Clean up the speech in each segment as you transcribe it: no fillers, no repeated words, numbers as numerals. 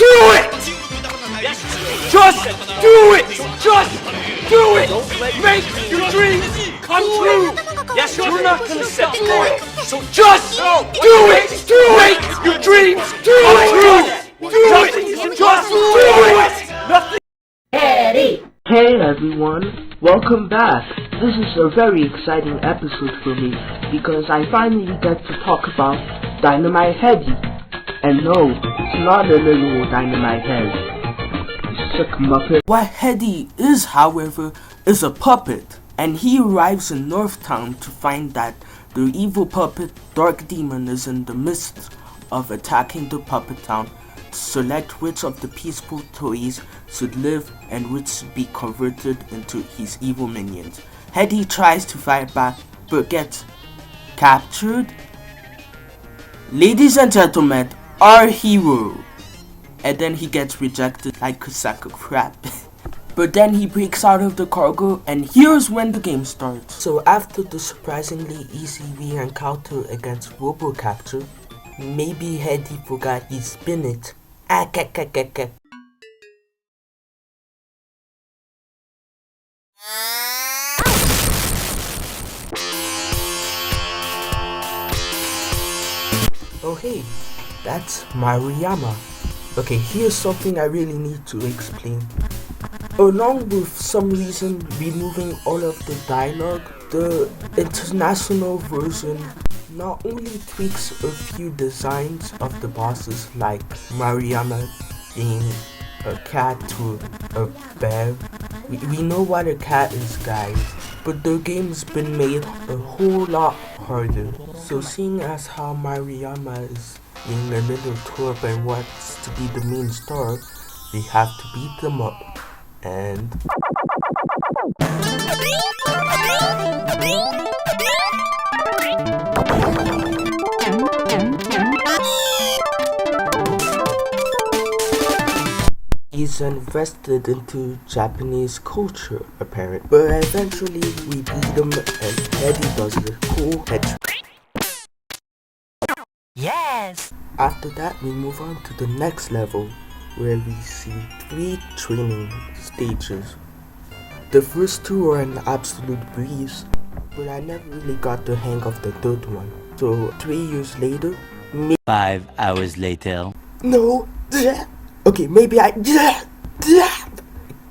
do it! Just do it! Just do it! Make your dreams come true! Yes, You're not gonna stop doing it! So just do it! Make your dreams come true! Do it! Just do it! Nothing. Headdy! Hey everyone, welcome back. This is a very exciting episode for me because I finally get to talk about Dynamite Headdy. And no, it's not a little Dynamite Head. It's a muppet. What Headdy is, however, is a puppet, and he arrives in Northtown to find that the evil puppet Dark Demon is in the midst of attacking the puppet town to select which of the peaceful toys should live and which should be converted into his evil minions. Headdy tries to fight back but gets captured. Ladies and gentlemen, our hero. And then he gets rejected like a sack of crap. But then he breaks out of the cargo, and here's when the game starts. So after the surprisingly easy re-encounter against Robo-Capture, maybe Headdy forgot his spinach. Oh hey, that's Maruyama. Okay, here's something I really need to explain. Along with some reason removing all of the dialogue, the international version not only tweaks a few designs of the bosses, like Maruyama being a cat to a bear. We know what a cat is, guys, but the game's been made a whole lot harder. So seeing as how Maruyama is being a little twerp and wants to be the main star, we have to beat them up. And he's invested into Japanese culture, apparently. But eventually we beat him and Headdy does the cool head. Yes! After that we move on to the next level, where we see 3 training stages. The first 2 are an absolute breeze, but I never really got the hang of the third one. So 3 years later, 5 hours later. no, okay, maybe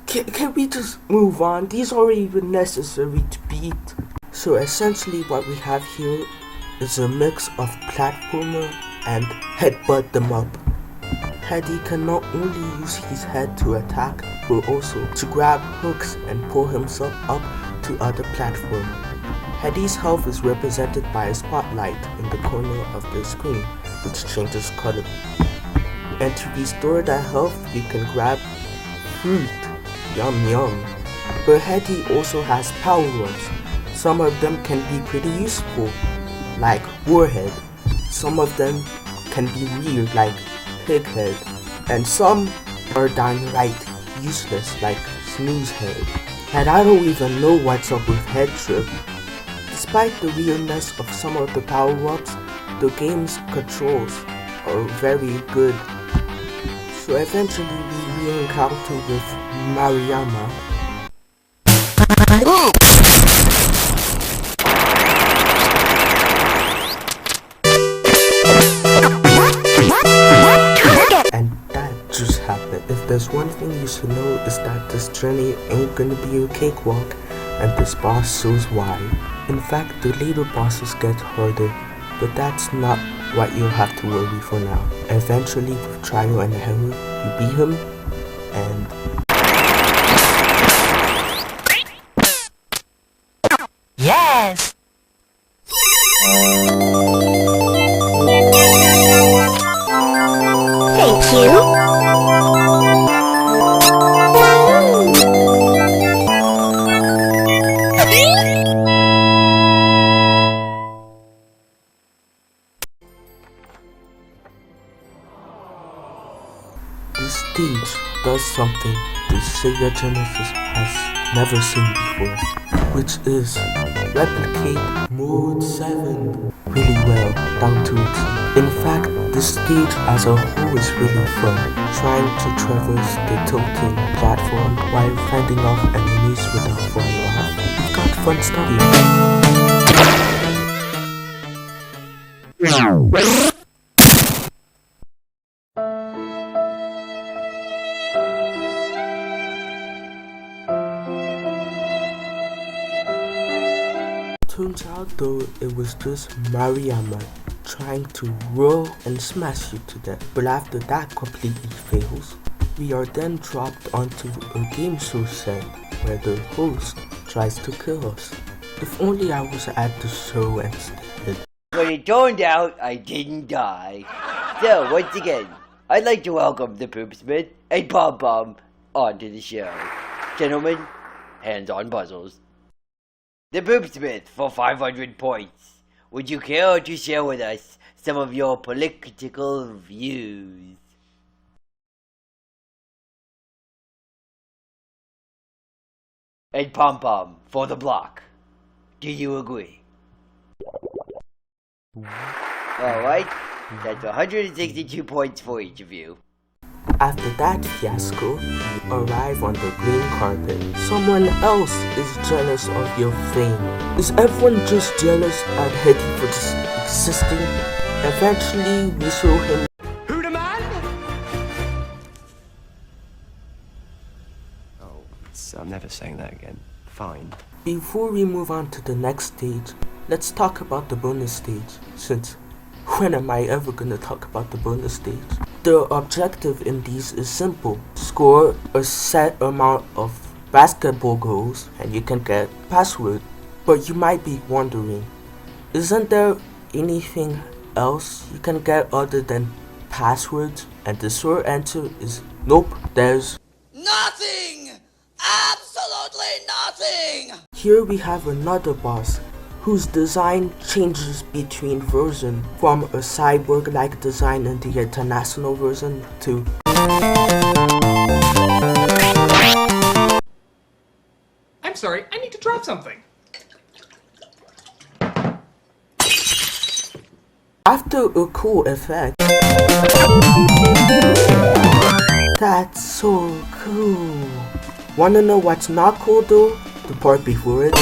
can we just move on? These aren't even necessary to beat. So essentially what we have here is a mix of platformer and headbutt them up. Headdy can not only use his head to attack, but also to grab hooks and pull himself up to other platforms. Headdy's health is represented by a spotlight in the corner of the screen, which changes color. And to restore that health, you can grab fruit. Yum yum. But Headdy also has power-ups. Some of them can be pretty useful, like Warhead. Some of them can be weird, like Pig Head, and some are downright useless, like Snooze Head. And I don't even know what's up with Head Trip. Despite the weirdness of some of the power-ups, the game's controls are very good. So eventually we re-encounter with Maruyama. And that just happened. If there's one thing you should know, is that this journey ain't gonna be a cakewalk, and this boss shows why. In fact, the later bosses get harder, but that's not what you'll have to worry for now. Eventually, with trial and error, you beat him, and Yes! Thank you. this stage does something the Sega Genesis has never seen before, which is replicate Mode 7 really well, down to a T. In fact, The stage as a whole is really fun, trying to traverse the tilting platform while fending off enemies without falling off. We've got fun stuff here. Turns out though it was just Mariama trying to roll and smash you to death, but after that completely fails, we are then dropped onto a game show set where the host tries to kill us. If only I was at the show instead. But it turned out I didn't die. So once again, I'd like to welcome the Poopsmith and Pom Pom onto the show. Gentlemen, hands on puzzles. The Poopsmith for 500 points. Would you care to share with us some of your political views? And Pom Pom for the block. Do you agree? Alright, that's 162 points for each of you. After that fiasco, we arrive on the green carpet. Someone else is jealous of your fame. Is everyone just jealous at Headdy for just existing? Eventually, we show him Who the man? Oh, I'm never saying that again. Fine. Before we move on to the next stage, let's talk about the bonus stage, since when am I ever gonna talk about the bonus stage? The objective in these is simple. Score a set amount of basketball goals and you can get password. But you might be wondering, isn't there anything else you can get other than passwords? And the short answer is nope, there's nothing! Absolutely nothing! Here we have another boss whose design changes between version, from a cyborg-like design in the international version to I'm sorry, I need to drop something. after a cool effect. That's so cool. Wanna know what's not cool though? The part before it.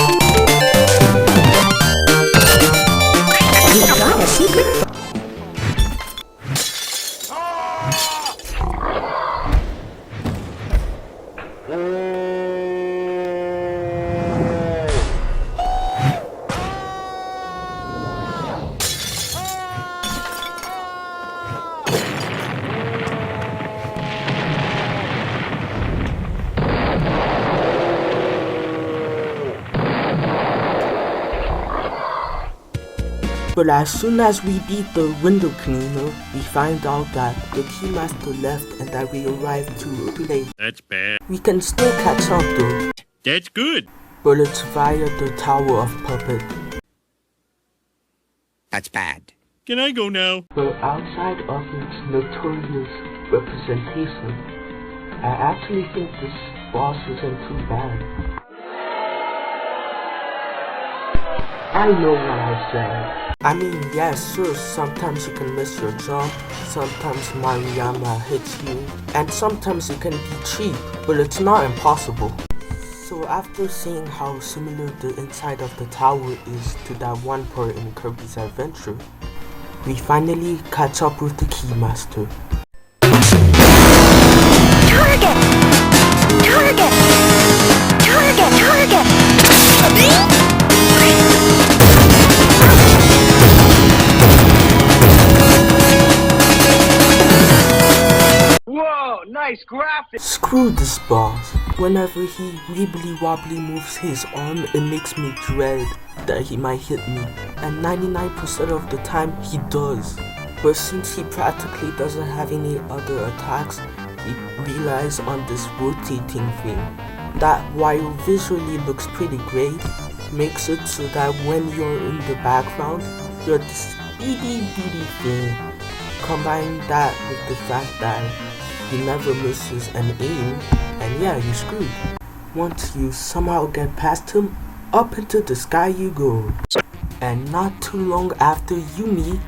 But as soon as we beat the window cleaner, we find out that the keymaster left and that we arrived too late. That's bad. We can still catch up though, That's good. but it's via the Tower of Puppet. That's bad. Can I go now? But outside of its notorious representation, I actually think this boss isn't too bad. I know what I said. I mean, yes, sure, sometimes you can miss your jump, sometimes Mariama hits you, and sometimes it can be cheap, but it's not impossible. So after seeing how similar the inside of the tower is to that one part in Kirby's Adventure, we finally catch up with the Keymaster. Target! Target! Target! Target! Whoa, nice graphics! Screw this boss. Whenever he wibbly wobbly moves his arm, it makes me dread that he might hit me. And 99% of the time he does. But since he practically doesn't have any other attacks, he relies on this rotating thing. That, while visually looks pretty great, makes it so that when you're in the background, you're this itty bitty thing. Combine that with the fact that he never misses an aim, and yeah, you're screwed. Once you somehow get past him, up into the sky you go. And not too long after you meet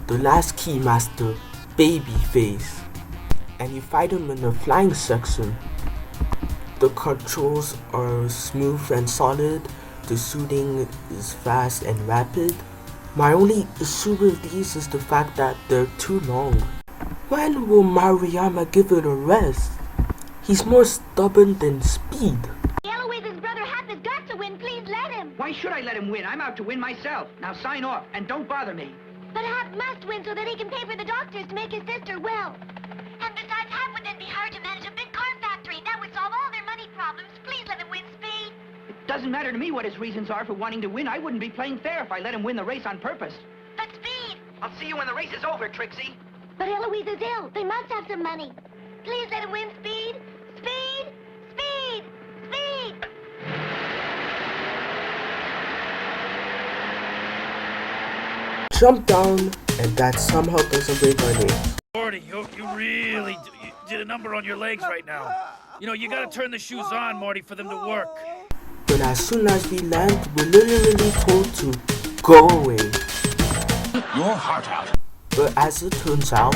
the last Keymaster, Babyface, and you fight him in the flying section. The controls are smooth and solid, the shooting is fast and rapid. My only issue with these is the fact that they're too long. When will Maruyama give it a rest? He's more stubborn than Speed. Eloise's brother Hap has got to win. Please let him. Why should I let him win? I'm out to win myself. Now sign off and don't bother me. But Hap must win so that he can pay for the doctors to make his sister well. And besides, Hap would then be hired to manage a big car factory. That would solve all their money problems. Please let him win, Speed. It doesn't matter to me what his reasons are for wanting to win. I wouldn't be playing fair if I let him win the race on purpose. But Speed! I'll see you when the race is over, Trixie. But Eloise is ill. They must have some money. Please let him win, Speed. Speed! Speed! Speed! Jump down, and that somehow doesn't break our name. Morty, you really did a number on your legs right now. You know, you gotta turn the shoes on, Morty, for them to work. But as soon as we land, we're literally told to go away. Your heart out. But as it turns out,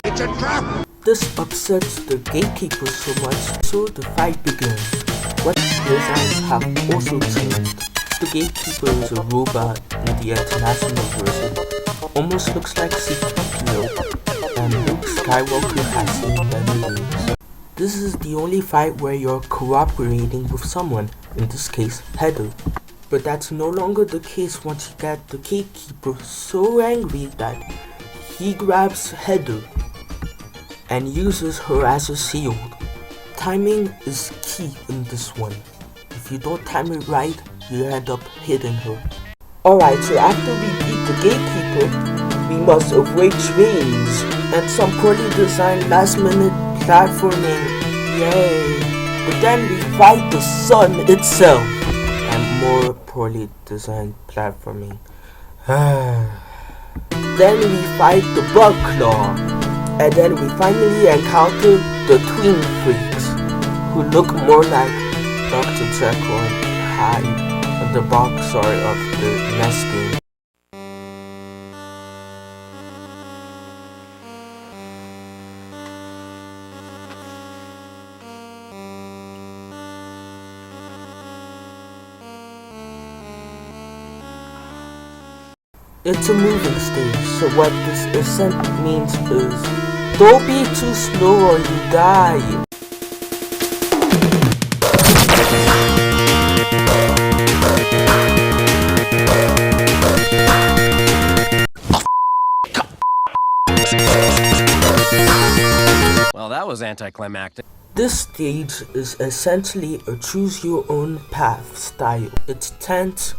It's a trap. this upsets the gatekeepers so much, so the fight begins. What designs have also changed. The gatekeeper is a robot in the international version. Almost looks like C-3PO, and Luke Skywalker has seen memories. This is the only fight where you're cooperating with someone, in this case, Heather. But that's no longer the case once you get the gatekeeper so angry that he grabs Heather and uses her as a shield. Timing is key in this one. If you don't time it right, you end up hitting her. Alright, so after we beat the gatekeeper, we must avoid trains and some poorly designed last minute platforming. Yay! But then we fight the sun itself and more poorly designed platforming. Then we fight the bug claw, and then we finally encounter the twin freaks, who look more like Dr. Jekyll and Hyde and the box art of the NES game. It's a moving stage, so what this ascent means is, don't be too slow or you die. Well, that was anticlimactic. This stage is essentially a choose-your-own-path style. It's tense,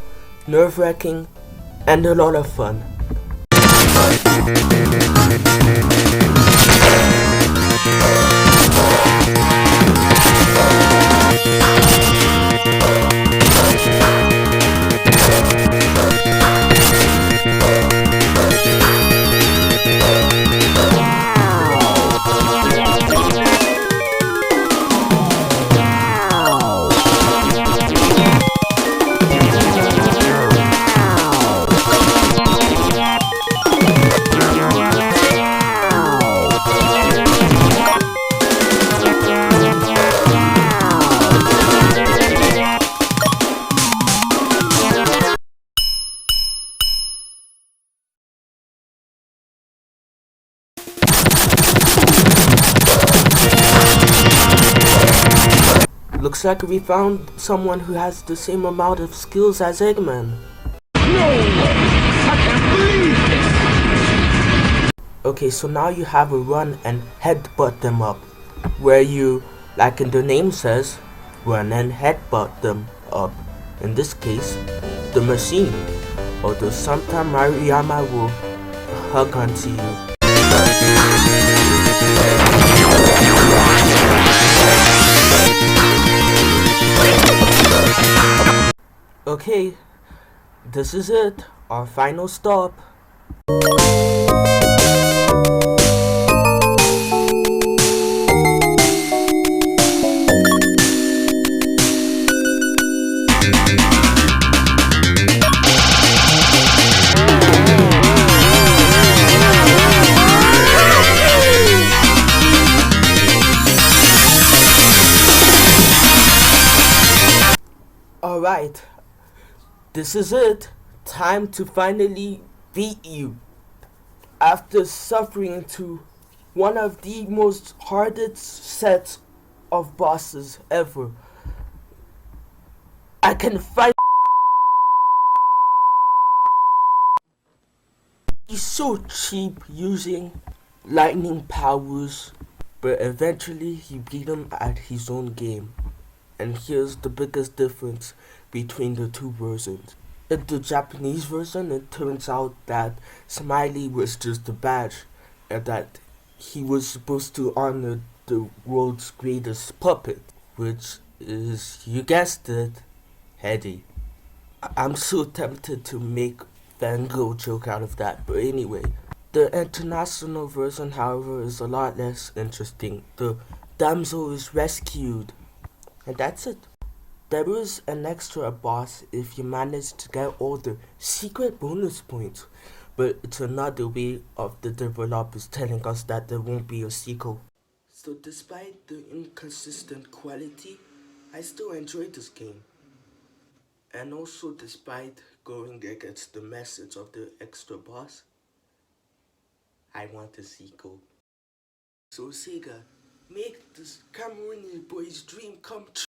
nerve-wracking, and a lot of fun. Looks like we found someone who has the same amount of skills as Eggman. Okay, so now you have a run and headbutt them up, where you, like in the name says, run and headbutt them up. In this case, the machine. Although sometime Maruyama will hug onto you. Okay, this is it, our final stop. Alright, this is it. Time to finally beat you. After suffering to one of the most hardest sets of bosses ever, I can fight. He's so cheap using lightning powers, but eventually he beat him at his own game. And here's the biggest difference between the two versions. In the Japanese version, it turns out that Smiley was just a badge, and that he was supposed to honor the world's greatest puppet, which is, you guessed it, Headdy. I'm so tempted to make Van Gogh joke out of that, but anyway. The international version, however, is a lot less interesting. The damsel is rescued, and that's it. There is an extra boss if you manage to get all the secret bonus points, but it's another way of the developers telling us that there won't be a sequel. So despite the inconsistent quality, I still enjoyed this game. And also despite going against the message of the extra boss, I want a sequel. So Sega, make this Cameroonian boy's dream come true.